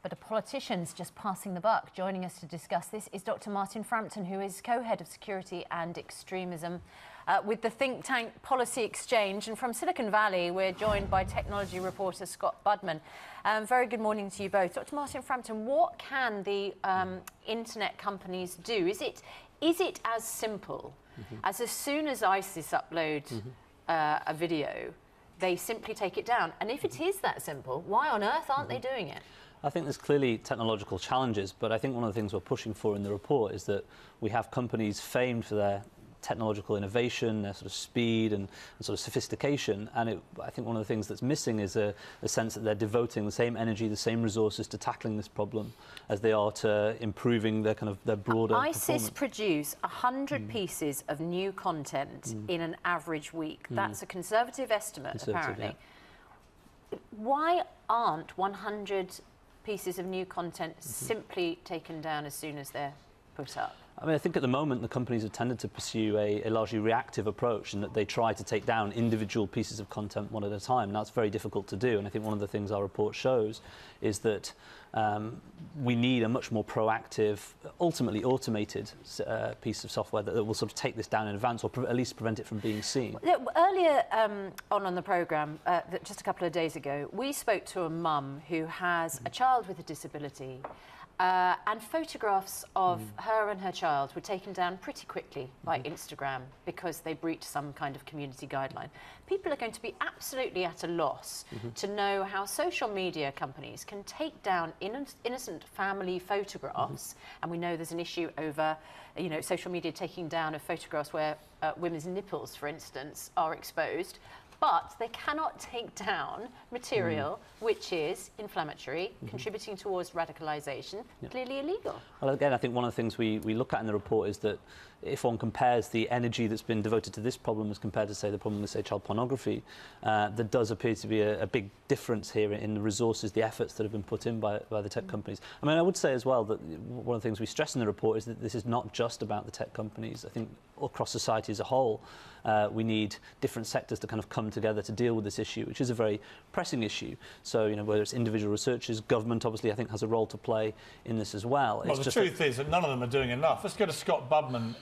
but a politician's just passing the buck. Joining us to discuss this is Dr. Martyn Frampton, who is co-head of security and extremism with the think tank Policy Exchange. And from Silicon Valley, we're joined by technology reporter Scott Budman. Very good morning to you both. Dr. Martyn Frampton, what can the internet companies do? Is it as simple as soon as ISIS upload a video, they simply take it down? And if it is that simple, why on earth aren't they doing it? I think there's clearly technological challenges, but I think one of the things we're pushing for in the report is that we have companies famed for their technological innovation, their sort of speed and sort of sophistication, and I think one of the things that's missing is a sense that they're devoting the same energy, the same resources to tackling this problem as they are to improving their broader ISIS produce 100 pieces of new content in an average week. That's a conservative estimate, apparently. Yeah. Why aren't 100 pieces of new content simply taken down as soon as they're put up? I mean, I think at the moment the companies have tended to pursue a largely reactive approach, in that they try to take down individual pieces of content one at a time. Now, it's very difficult to do, and I think one of the things our report shows is that we need a much more proactive, ultimately automated piece of software that will sort of take this down in advance, or at least prevent it from being seen. Earlier on the programme, just a couple of days ago, we spoke to a mum who has a child with a disability. And photographs of her and her child were taken down pretty quickly by Instagram because they breached some kind of community guideline. People are going to be absolutely at a loss to know how social media companies can take down innocent family photographs. And we know there's an issue over, social media taking down of photographs where women's nipples, for instance, are exposed. But they cannot take down material which is inflammatory, contributing towards radicalisation, clearly illegal. Well, again, I think one of the things we look at in the report is that if one compares the energy that's been devoted to this problem as compared to, say, the problem with, say, child pornography, there does appear to be a big difference here in the resources, the efforts that have been put in by the tech companies. I mean, I would say as well that one of the things we stress in the report is that this is not just about the tech companies. I think across society as a whole, we need different sectors to kind of come together to deal with this issue, which is a very pressing issue. So, whether it's individual researchers, government obviously I think has a role to play in this as well. Well, the truth is that none of them are doing enough. Let's go to Scott Budman.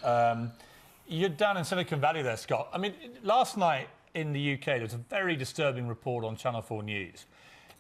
You're down in Silicon Valley there, Scott. I mean, last night in the UK, there was a very disturbing report on Channel 4 News.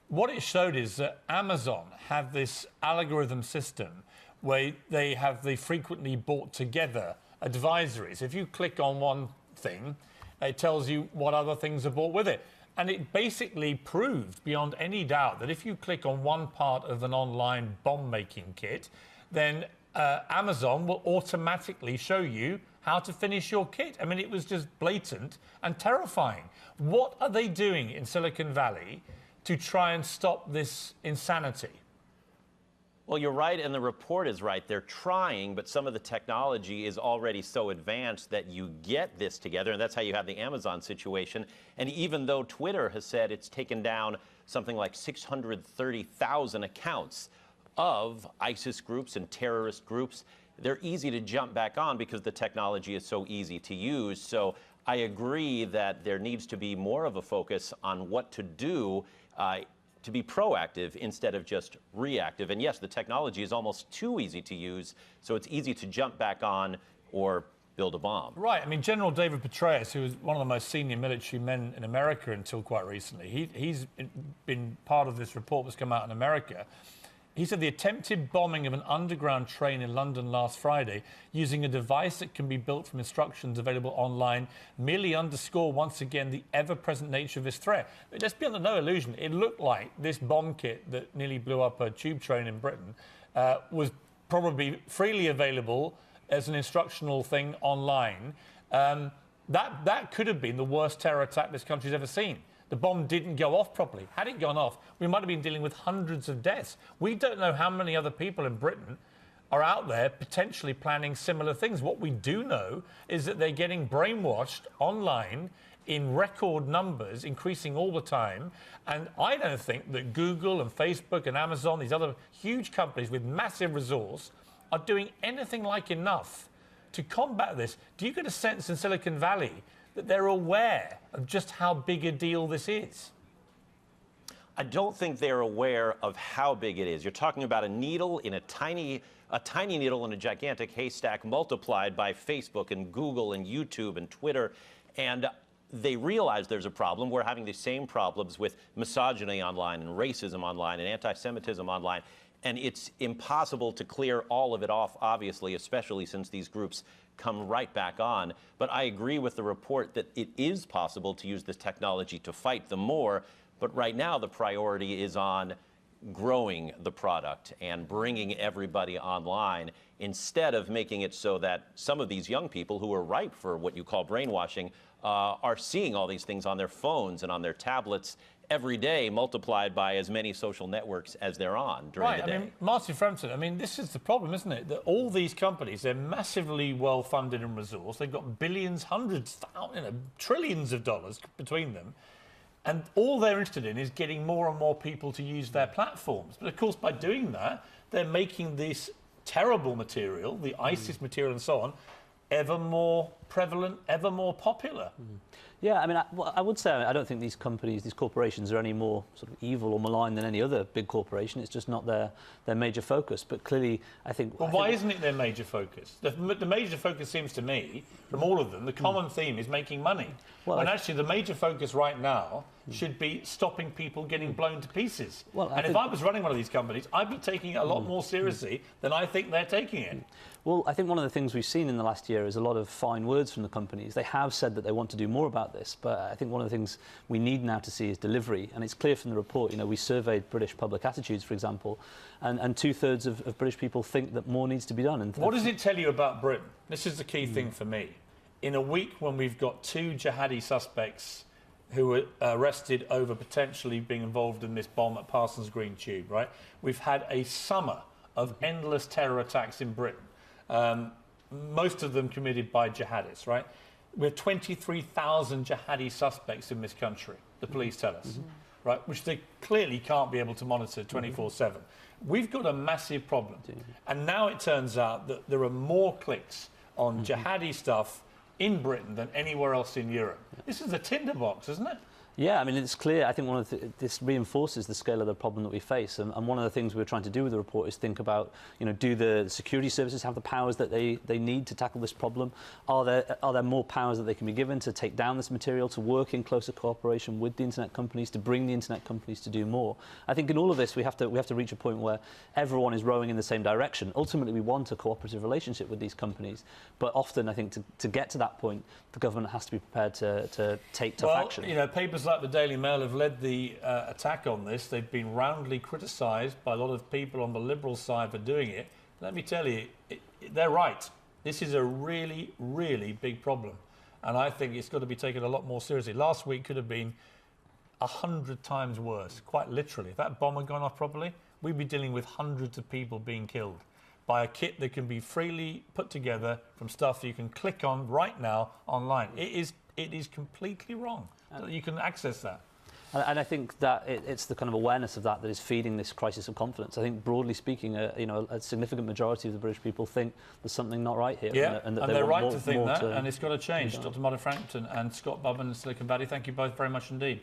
What it showed is that Amazon have this algorithm system where they have the frequently bought together advisories. If you click on one thing, it tells you what other things are bought with it. And it basically proved beyond any doubt that if you click on one part of an online bomb-making kit, then Amazon will automatically show you how to finish your kit. I mean, it was just blatant and terrifying. What are they doing in Silicon Valley to try and stop this insanity? Well, you're right, and the report is right. They're trying, but some of the technology is already so advanced that you get this together, and that's how you have the Amazon situation. And even though Twitter has said it's taken down something like 630,000 accounts of ISIS groups and terrorist groups, they're easy to jump back on because the technology is so easy to use. So I agree that there needs to be more of a focus on what to do to be proactive instead of just reactive. And yes, the technology is almost too easy to use, so it's easy to jump back on or build a bomb. Right. I mean, General David Petraeus, who was one of the most senior military men in America until quite recently, he's been part of this report that's come out in America. He said the attempted bombing of an underground train in London last Friday using a device that can be built from instructions available online merely underscore once again the ever-present nature of this threat. But let's be under no illusion. It looked like this bomb kit that nearly blew up a tube train in Britain was probably freely available as an instructional thing online. That could have been the worst terror attack this country's ever seen. The bomb didn't go off properly. Had it gone off, we might have been dealing with hundreds of deaths. We don't know how many other people in Britain are out there potentially planning similar things. What we do know is that they're getting brainwashed online in record numbers, increasing all the time. And I don't think that Google and Facebook and Amazon, these other huge companies with massive resource, are doing anything like enough to combat this. Do you get a sense in Silicon Valley that they're aware of just how big a deal this is? I don't think they're aware of how big it is. You're talking about a needle in a tiny needle in a gigantic haystack multiplied by Facebook and Google and YouTube and Twitter. And they realize there's a problem. We're having the same problems with misogyny online and racism online and anti-Semitism online. And it's impossible to clear all of it off, obviously, especially since these groups come right back on. But I agree with the report that it is possible to use this technology to fight them more. But right now, the priority is on growing the product and bringing everybody online instead of making it so that some of these young people who are ripe for what you call brainwashing are seeing all these things on their phones and on their tablets every day, multiplied by as many social networks as they're on during the day. I mean, Martyn, Frampton, I mean, this is the problem, isn't it? That all these companies, they're massively well-funded and resourced. They've got billions, hundreds, thousands, trillions of dollars between them. And all they're interested in is getting more and more people to use their platforms. But of course, by doing that, they're making this terrible material, the ISIS material and so on, ever more prevalent, ever more popular. Yeah, I mean, I would say I don't think these companies, these corporations are any more sort of evil or malign than any other big corporation. It's just not their major focus. But clearly, I think... Well, why isn't it their major focus? The major focus seems to me, from all of them, the common theme is making money. Well, and actually, the major focus right now should be stopping people getting blown to pieces. Well, and if I was running one of these companies, I'd be taking it a lot more seriously than I think they're taking it. Well, I think one of the things we've seen in the last year is a lot of fine words from the companies. They have said that they want to do more about this, but I think one of the things we need now to see is delivery. And it's clear from the report, you know, we surveyed British public attitudes, for example, and 2/3 of British people think that more needs to be done. And what does it tell you about Britain? This is the key thing for me. In a week when we've got 2 jihadi suspects who were arrested over potentially being involved in this bomb at Parsons Green Tube, right? We've had a summer of endless terror attacks in Britain. Most of them committed by jihadists, right? We have 23,000 jihadi suspects in this country, the police tell us, right? Which they clearly can't be able to monitor 24/7. We've got a massive problem. And now it turns out that there are more clicks on jihadi stuff in Britain than anywhere else in Europe. This is a tinderbox, isn't it? Yeah, I mean, it's clear. I think this reinforces the scale of the problem that we face. And one of the things we're trying to do with the report is think about, you know, do the security services have the powers that they need to tackle this problem? Are there more powers that they can be given to take down this material, to work in closer cooperation with the internet companies, to bring the internet companies to do more? I think in all of this, we have to reach a point where everyone is rowing in the same direction. Ultimately, we want a cooperative relationship with these companies. But often, I think, to get to that point, the government has to be prepared to take tough action. Well, you know, papers like the Daily Mail have led the attack on this. They've been roundly criticised by a lot of people on the Liberal side for doing it. Let me tell you, they're right. This is a really, really big problem. And I think it's got to be taken a lot more seriously. Last week could have been 100 times worse, quite literally. If that bomb had gone off properly, we'd be dealing with hundreds of people being killed by a kit that can be freely put together from stuff you can click on right now online. It is completely wrong. You can access that. And I think that it's the kind of awareness of that is feeding this crisis of confidence. I think, broadly speaking, you know, a significant majority of the British people think there's something not right here. Yeah, and they're right to think that, and it's got to change. Dr. Martyn Frampton and Scott Bubman in Silicon Valley, thank you both very much indeed.